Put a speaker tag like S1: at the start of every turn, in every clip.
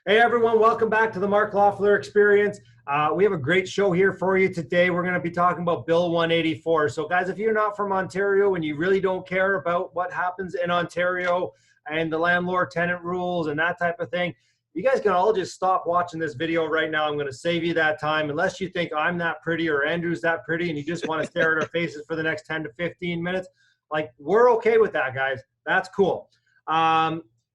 S1: Hey everyone, welcome back to the Mark Loeffler Experience. We have a great show here for you today. We're going to be talking about Bill 184. So guys, if you're not from Ontario and you really don't care about what happens in Ontario and the landlord tenant rules and that type of thing, you guys can all just stop watching this video right now. I'm going to save you that time, unless you think I'm that pretty or Andrew's that pretty and you just want to stare at our faces for the next 10 to 15 minutes. Like, we're okay with that, guys. That's cool.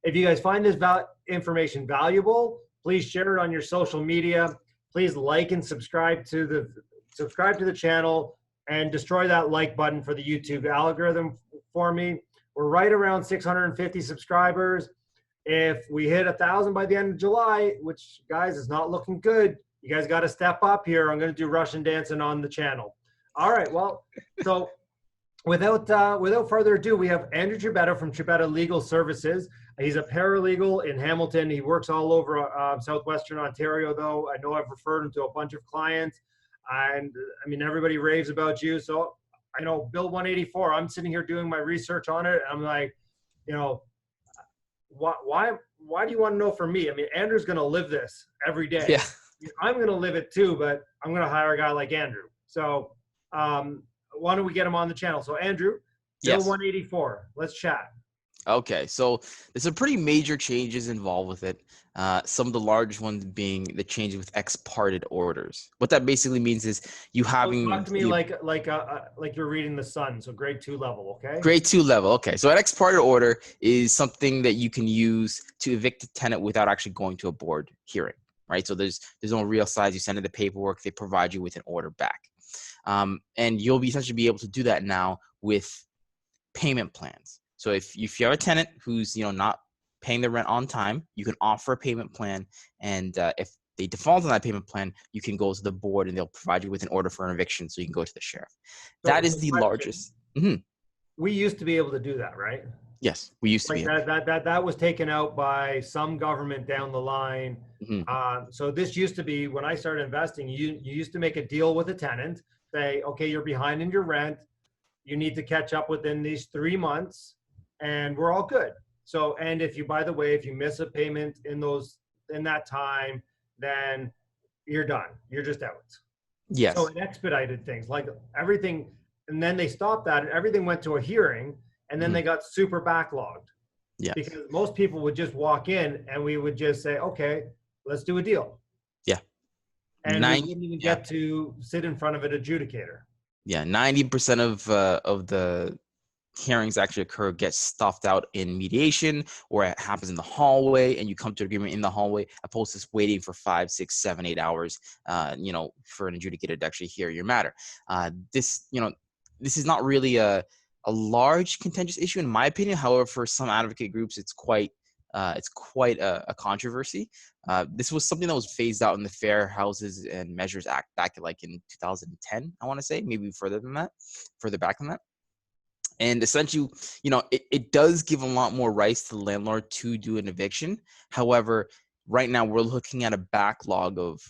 S1: If you guys find this information valuable, please share it on your social media. Please like and subscribe to the channel and destroy that like button for the YouTube algorithm for me. We're right around 650 subscribers. If we hit 1,000 by the end of July, which, guys, is not looking good, you guys got to step up here. I'm going to do Russian dancing on the channel. All right, well, so without further ado, we have Andrew Choubeta from Choubeta Legal Services. He's a paralegal in Hamilton. He works all over southwestern Ontario, though. I know I've referred him to a bunch of clients, and I mean, everybody raves about you. So I know Bill 184. I'm sitting here doing my research on it. And I'm like, you know, why do you want to know from me? I mean, Andrew's going to live this every day.
S2: Yeah.
S1: I'm going to live it too, but I'm going to hire a guy like Andrew. So why don't we get him on the channel? So Andrew, Bill 184. Let's chat.
S2: Okay, so there's some pretty major changes involved with it. Some of the large ones being the change with ex parte orders. What that basically means is you having
S1: talk to me like you're reading the Sun. So grade 2 level, okay?
S2: Grade 2 level. Okay, so an ex parte order is something that you can use to evict a tenant without actually going to a board hearing, right? So there's no real size. You send in the paperwork, they provide you with an order back, and you'll be essentially be able to do that now with payment plans. So if you have a tenant who's not paying the rent on time, you can offer a payment plan, and if they default on that payment plan, you can go to the board and they'll provide you with an order for an eviction, so you can go to the sheriff.
S1: So
S2: that is the largest. Mm-hmm.
S1: We used to be able to do that, right?
S2: Yes, we used to be.
S1: That was taken out by some government down the line.
S2: Mm-hmm.
S1: So this used to be, when I started investing, you used to make a deal with a tenant, say, okay, you're behind in your rent, you need to catch up within these 3 months, and we're all good. So, and if you, by the way, if you miss a payment in that time, then you're done. You're just out.
S2: Yes.
S1: So it expedited things, like everything. And then they stopped that and everything went to a hearing, and then they got super backlogged.
S2: Yeah.
S1: Because most people would just walk in and we would just say, okay, let's do a deal.
S2: Yeah.
S1: And we wouldn't even get to sit in front of an adjudicator.
S2: Yeah. 90% of the hearings actually occur, get stuffed out in mediation, or it happens in the hallway and you come to agreement in the hallway, opposed to waiting for 5, 6, 7, 8 hours, for an adjudicator to actually hear your matter. This is not really a large contentious issue in my opinion. However, for some advocate groups, it's quite a controversy. This was something that was phased out in the Fair Houses and Measures Act back like in 2010, I want to say, maybe further back than that. And essentially, it does give a lot more rights to the landlord to do an eviction. However, right now we're looking at a backlog of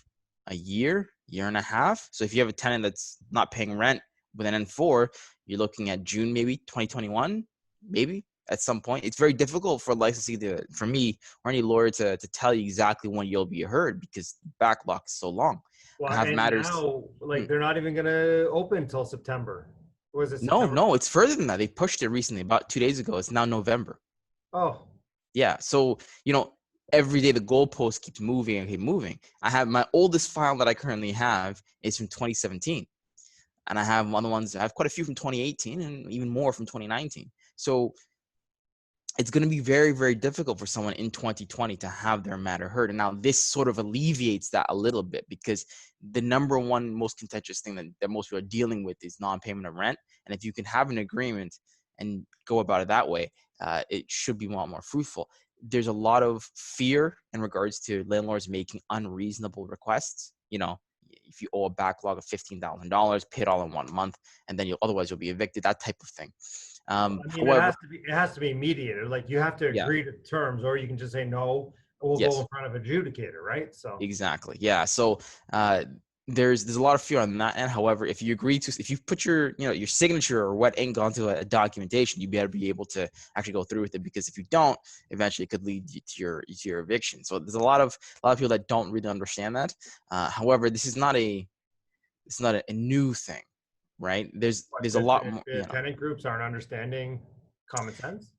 S2: a year and a half. So if you have a tenant that's not paying rent with an N4, you're looking at June, maybe 2021, maybe at some point. It's very difficult for licensee for me or any lawyer to tell you exactly when you'll be heard, because the backlog is so long.
S1: Well, and now, they're not even going to open until September. Was it September?
S2: No, it's further than that. They pushed it recently, about 2 days ago. It's now November.
S1: Oh.
S2: Yeah. So, every day the goalpost keeps moving. I have my oldest file that I currently have is from 2017. And I have quite a few from 2018 and even more from 2019. So it's going to be very, very difficult for someone in 2020 to have their matter heard. And now this sort of alleviates that a little bit, because the number one most contentious thing that most people are dealing with is non-payment of rent. And if you can have an agreement and go about it that way, it should be a lot more fruitful. There's a lot of fear in regards to landlords making unreasonable requests. If you owe a backlog of $15,000, pay it all in 1 month, and then otherwise you'll be evicted, that type of thing.
S1: However, it has to be mediated. Like, you have to agree to terms, or you can just say no, we'll go in front of an adjudicator, right? So
S2: exactly, yeah. So there's a lot of fear on that end. However, if you if you put your your signature or wet ink onto a documentation, you better be able to actually go through with it, because if you don't, eventually it could lead you to your eviction. So there's a lot of people that don't really understand that. However, this is not a new thing, right? There's a lot more.
S1: The tenant groups aren't understanding common sense.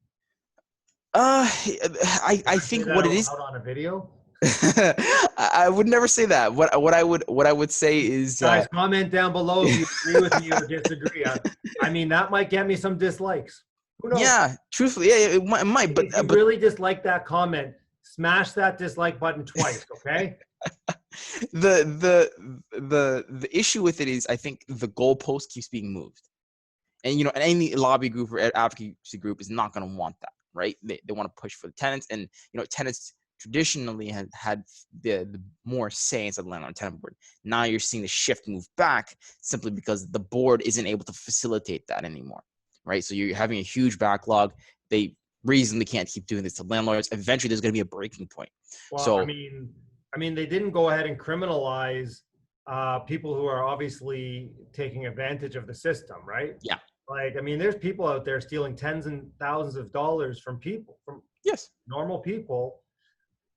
S2: I think what it is.
S1: Out on a video.
S2: I would never say that. What I would say is,
S1: guys, comment down below if you agree with me or disagree. I mean, that might get me some dislikes. Who knows?
S2: Yeah, truthfully, yeah, it might. But
S1: if you really dislike that comment, smash that dislike button twice, okay?
S2: the issue with it is, I think the goalpost keeps being moved, and any lobby group or advocacy group is not going to want that, right? They want to push for the tenants, and tenants traditionally had the more say inside the landlord tenant board. Now you're seeing the shift move back simply because the board isn't able to facilitate that anymore, right? So you're having a huge backlog. They reasonably can't keep doing this to landlords. Eventually, there's going to be a breaking point.
S1: Well,
S2: so
S1: I mean, they didn't go ahead and criminalize people who are obviously taking advantage of the system, right?
S2: Yeah.
S1: Like, I mean, there's people out there stealing tens and thousands of dollars from
S2: yes,
S1: normal people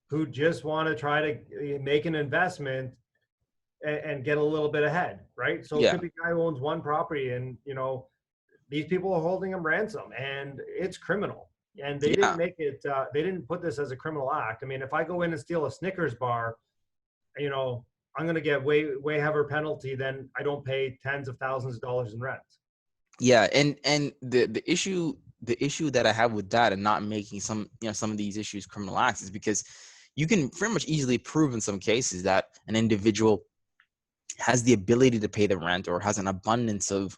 S1: who just want to try to make an investment and get a little bit ahead, right? So it could be a guy who owns one property, and these people are holding him ransom, and it's criminal. And they didn't make it. They didn't put this as a criminal act. I mean, if I go in and steal a Snickers bar, I'm going to get way heavier penalty than I don't pay tens of thousands of dollars in rent.
S2: Yeah, and the issue that I have with that and not making some of these issues criminal acts is because you can pretty much easily prove in some cases that an individual has the ability to pay the rent or has an abundance of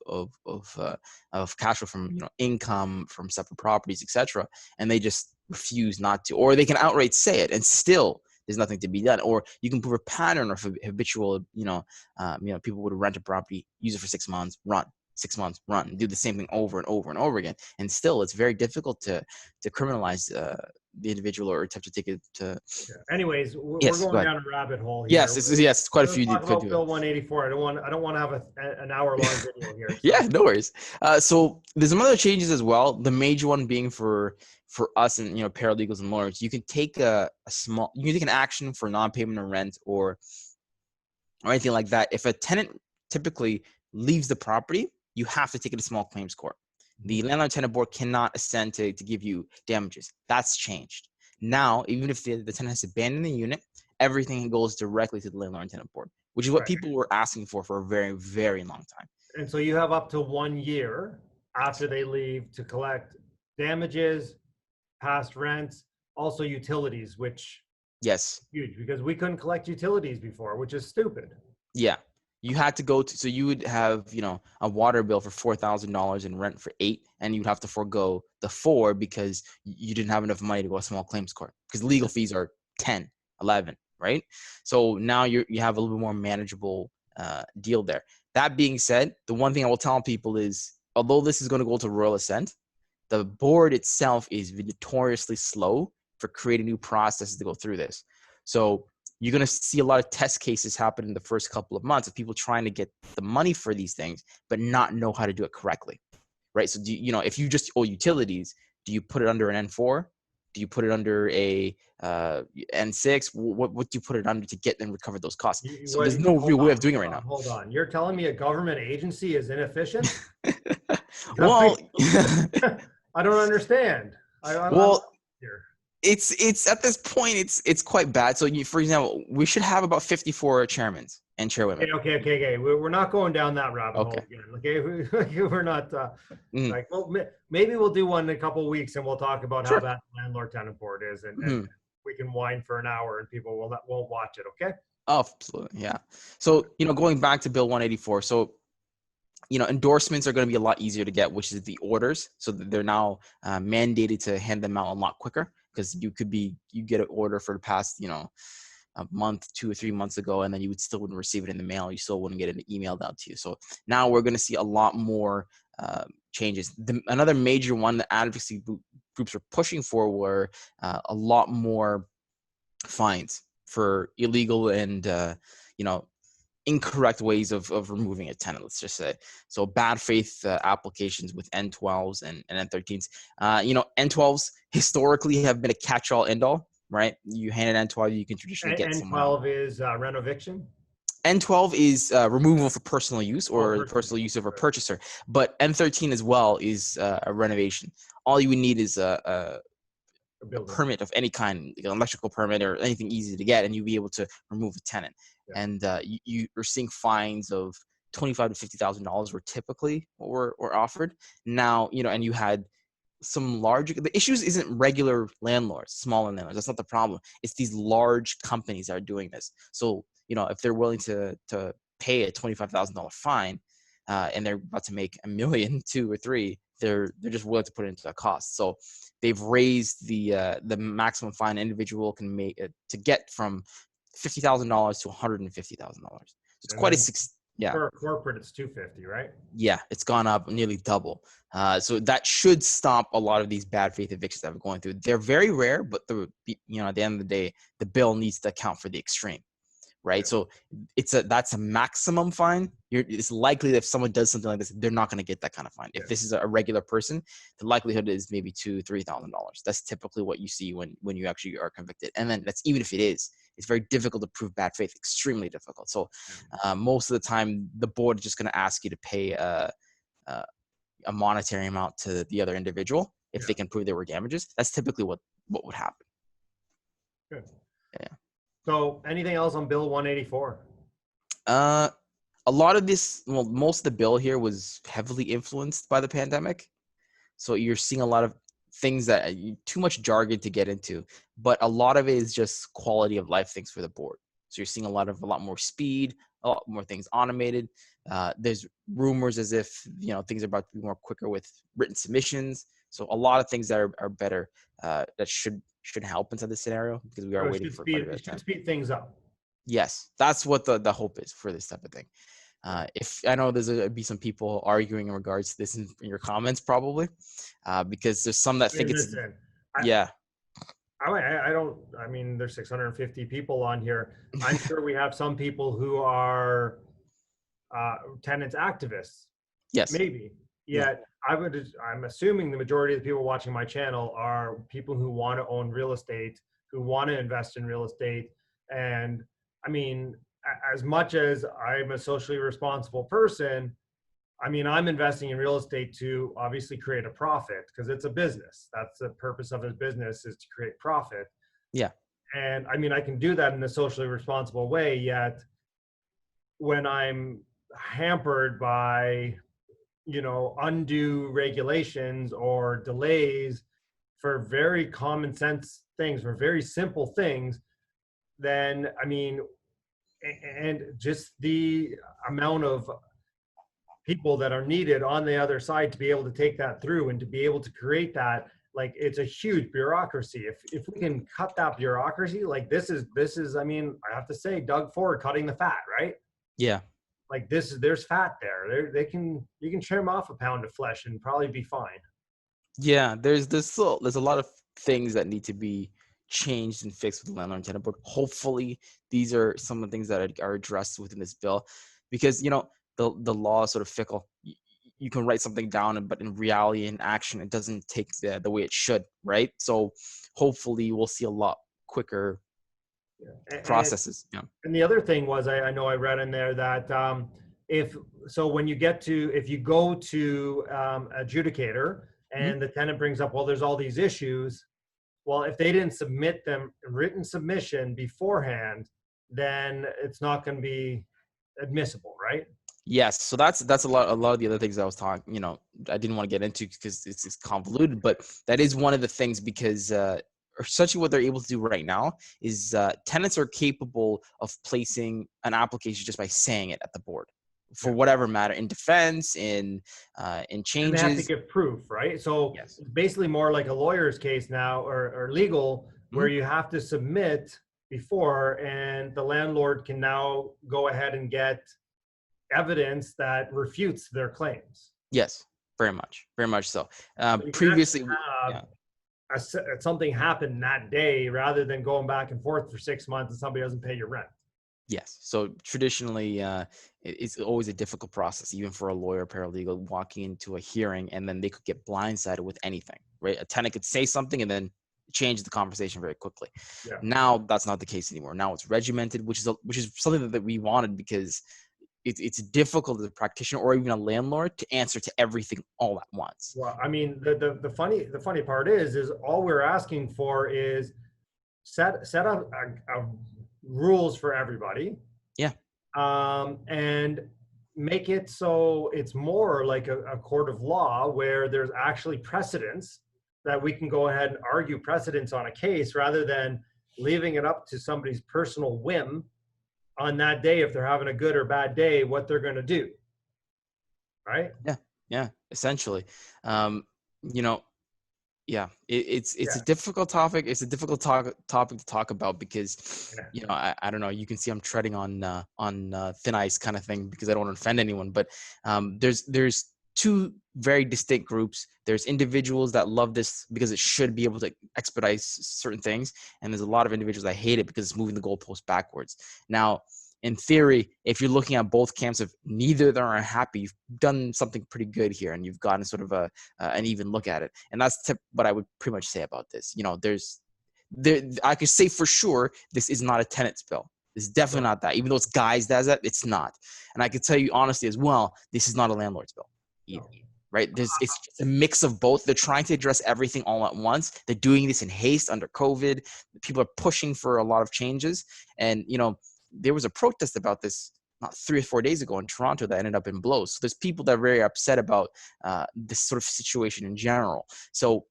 S2: cash flow from income from separate properties, etc., and they just refuse not to, or they can outright say it and still there's nothing to be done. Or you can prove a pattern of habitual people would rent a property, use it for 6 months, run 6 months, run, do the same thing over and over and over again, and still it's very difficult to criminalize the individual or attempt to take it to.
S1: Anyways, we're going down a rabbit hole here.
S2: Yes, it's quite a few.
S1: Talk about Bill 184. I don't want to have an hour-long video here. So.
S2: Yeah, no worries. So there's some other changes as well. The major one being for us and paralegals and lawyers, you can take an action for non-payment of rent or anything like that. If a tenant typically leaves the property, you have to take it to small claims court. The landlord tenant board cannot assent to give you damages. That's changed. Now, even if the tenant has abandoned the unit, everything goes directly to the landlord tenant board, which is what people were asking for a very, very long time.
S1: And so you have up to 1 year after they leave to collect damages, past rents, also utilities, which
S2: yes,
S1: huge, because we couldn't collect utilities before, which is stupid.
S2: Yeah. You had to go to, so you would have, a water bill for $4,000 and rent for $8,000, and you'd have to forego the $4,000 because you didn't have enough money to go to small claims court because legal fees are 10, 11, right? So now you have a little bit more manageable deal there. That being said, the one thing I will tell people is, although this is going to go to royal assent, the board itself is notoriously slow for creating new processes to go through this. So you're going to see a lot of test cases happen in the first couple of months of people trying to get the money for these things, but not know how to do it correctly, right? So, if you just owe utilities, do you put it under an N4? Do you put it under a N6? What do you put it under to get and recover those costs? So there's no real way of doing it right now. Hold
S1: on. You're telling me a government agency is inefficient?
S2: Well,
S1: I don't understand.
S2: It's at this point, it's quite bad. So for example, we should have about 54 chairmen and chairwomen.
S1: Okay. We're not going down that rabbit hole again. Okay, we're not like, well, maybe we'll do one in a couple of weeks and we'll talk about how that landlord tenant board is, and we can whine for an hour and people won't watch it. Okay.
S2: Oh, absolutely, yeah. So going back to Bill 184, so endorsements are going to be a lot easier to get, which is the orders. So they're now mandated to hand them out a lot quicker, because you get an order for the past, a month, 2 or 3 months ago, and then you still wouldn't receive it in the mail. You still wouldn't get it emailed out to you. So now we're going to see a lot more changes. Another major one that advocacy groups are pushing for were a lot more fines for illegal and, incorrect ways of removing a tenant, let's just say. So bad faith applications with N12s and N13s. N12s historically have been a catch-all end-all, right? You hand an N12, you can traditionally get someone out.
S1: N12 is rent eviction.
S2: N12 is removal for personal use or
S1: Oh,
S2: personal use of a purchaser, but N13 as well is a renovation. All you would need is a permit of any kind, like an electrical permit or anything easy to get, and you'll be able to remove a tenant. Yeah. And you're seeing fines of $25,000 to $50,000 were typically what were offered. Now, and you had some large, the issues isn't regular landlords, smaller landlords. That's not the problem. It's these large companies that are doing this. So, if they're willing to pay a $25,000 fine, and they're about to make $1 million, 2 or 3, they're just willing to put it into a cost. So they've raised the maximum fine an individual can make to get from $50,000 to $150,000. So it's quite a
S1: for a corporate, it's $250,000, right?
S2: Yeah, it's gone up nearly double. So that should stop a lot of these bad faith evictions that we're going through. They're very rare, but at the end of the day, the bill needs to account for the extreme. Right. Yeah. So that's a maximum fine. It's likely that if someone does something like this, they're not going to get that kind of fine. Yeah. If this is a regular person, the likelihood is maybe $2,000-$3,000. That's typically what you see when you actually are convicted. And then that's even if it is, it's very difficult to prove bad faith, extremely difficult. So most of the time, the board is just going to ask you to pay a monetary amount to the other individual if they can prove there were damages. That's typically what would happen.
S1: Good.
S2: Yeah.
S1: So anything else on Bill 184?
S2: A lot of this, most of the bill here was heavily influenced by the pandemic. So you're seeing a lot of things that too much jargon to get into, but a lot of it is just quality of life things for the board. So you're seeing a lot more speed, a lot more things automated. There's rumors as if, things are about to be more quicker with written submissions. So a lot of things that are better that should help inside this scenario because we are waiting for quite a bit of time.
S1: It should speed things up.
S2: Yes, that's what the hope is for this type of thing. If I know there's be some people arguing in regards to this in your comments probably, because there's some that think it's
S1: I mean, there's 650 people on here. I'm sure we have some people who are tenant activists.
S2: Yes.
S1: Maybe. Yet I'm assuming the majority of the people watching my channel are people who want to own real estate, who want to invest in real estate. And I mean, as much as I'm a socially responsible person, I mean, I'm investing in real estate to obviously create a profit because it's a business. That's the purpose of a business, is to create profit.
S2: Yeah.
S1: And I mean, I can do that in a socially responsible way, yet when I'm hampered by, undue regulations or delays for very common sense things, for very simple things, then, I mean, and just the amount of people that are needed on the other side to be able to take that through and to be able to create that, like, it's a huge bureaucracy. If we can cut that bureaucracy, like this is, I mean, I have to say, Doug Ford cutting the fat, right?
S2: Yeah.
S1: Like there's fat there. You can trim off a pound of flesh and probably be fine.
S2: Yeah, there's a lot of things that need to be changed and fixed with the landlord and tenant board. Hopefully, these are some of the things that are addressed within this bill, because the law is sort of fickle. You can write something down, but in reality, in action, it doesn't take the way it should, right? So hopefully, we'll see a lot quicker processes.
S1: And the other thing was, I know I read in there that if you go to adjudicator and the tenant brings up, well, there's all these issues. Well, if they didn't submit them written submission beforehand, then it's not going to be admissible, right?
S2: Yes. So that's a lot of the other things I was talking, I didn't want to get into because it's convoluted, but that is one of the things because essentially what they're able to do right now is tenants are capable of placing an application just by saying it at the board for whatever matter, in defense, in changes.
S1: And they have to give proof, right? So it's basically more like a lawyer's case now or legal, where you have to submit before, and the landlord can now go ahead and get evidence that refutes their claims.
S2: Yes, very much so. Previously,
S1: something happened that day rather than going back and forth for 6 months and somebody doesn't pay your rent.
S2: Yes. So traditionally, it's always a difficult process, even for a lawyer, paralegal, walking into a hearing, and then they could get blindsided with anything, right? A tenant could say something and then change the conversation very quickly.
S1: Yeah.
S2: Now that's not the case anymore. Now it's regimented, which is something that we wanted, because it's difficult as a practitioner or even a landlord to answer to everything all at once.
S1: Well, I mean, the funny part is all we're asking for is set up a rules for everybody,
S2: Yeah.
S1: and make it so it's more like a court of law where there's actually precedents that we can go ahead and argue precedents on a case, rather than leaving it up to somebody's personal whim on that day, if they're having a good or bad day, what they're going to do. Right.
S2: Yeah. Yeah. Essentially, you know, yeah, it's
S1: Yeah.
S2: a difficult topic. It's a difficult topic to talk about, because
S1: Yeah.
S2: I don't know. You can see I'm treading on thin ice kind of thing, because I don't want to offend anyone. But there's two very distinct groups. There's individuals that love this because it should be able to expedite certain things, and there's a lot of individuals that hate it because it's moving the goalpost backwards. Now, in theory, if you're looking at both camps of neither of them are happy, you've done something pretty good here, and you've gotten sort of an even look at it. And that's what I would pretty much say about this. I could say for sure this is not a tenant's bill. It's definitely not that. Even though it's guised as that, it's not. And I could tell you honestly as well, this is not a landlord's bill either. Right? It's just a mix of both. They're trying to address everything all at once. They're doing this in haste under COVID. People are pushing for a lot of changes. And, there was a protest about this not 3 or 4 days ago in Toronto that ended up in blows. So there's people that are very upset about this sort of situation in general. So,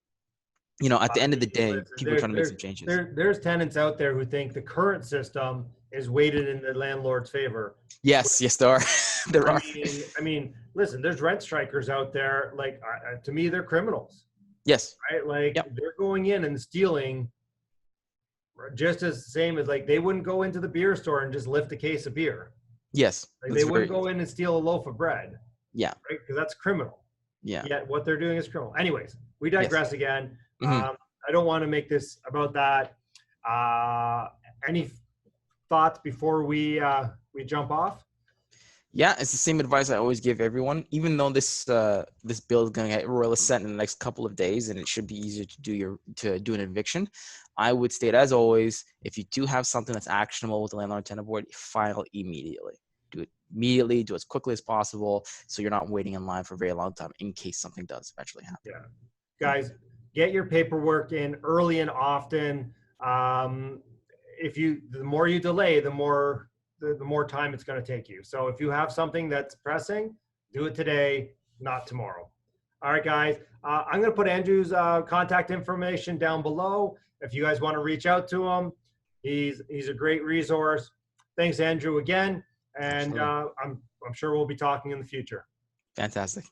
S2: at the end of the day, people are trying to make some changes.
S1: There's tenants out there who think the current system is weighted in the landlord's favor.
S2: Yes, there are. There are.
S1: I mean, listen, there's rent strikers out there. Like, to me, they're criminals.
S2: Yes.
S1: Right? Like, they're going in and stealing just as same as, like, they wouldn't go into the beer store and just lift a case of beer.
S2: Yes.
S1: Like, they wouldn't go in and steal a loaf of bread.
S2: Yeah.
S1: Right? Because that's criminal.
S2: Yeah.
S1: Yet what they're doing is criminal. Anyways, we digress again.
S2: Mm-hmm.
S1: I don't want to make this about that. Any thoughts before we jump off?
S2: Yeah, it's the same advice I always give everyone. Even though this bill is going to get royal assent in the next couple of days, and it should be easier to do an eviction, I would state, as always, if you do have something that's actionable with the landlord tenant board, file immediately. Do it immediately. Do it as quickly as possible, so you're not waiting in line for a very long time in case something does eventually happen.
S1: Yeah, guys, get your paperwork in early and often. The more you delay, the more time it's going to take you. So if you have something that's pressing, do it today, not tomorrow. All right, guys. I'm going to put Andrew's contact information down below. If you guys want to reach out to him, he's a great resource. Thanks, Andrew, again. And I'm sure we'll be talking in the future.
S2: Fantastic.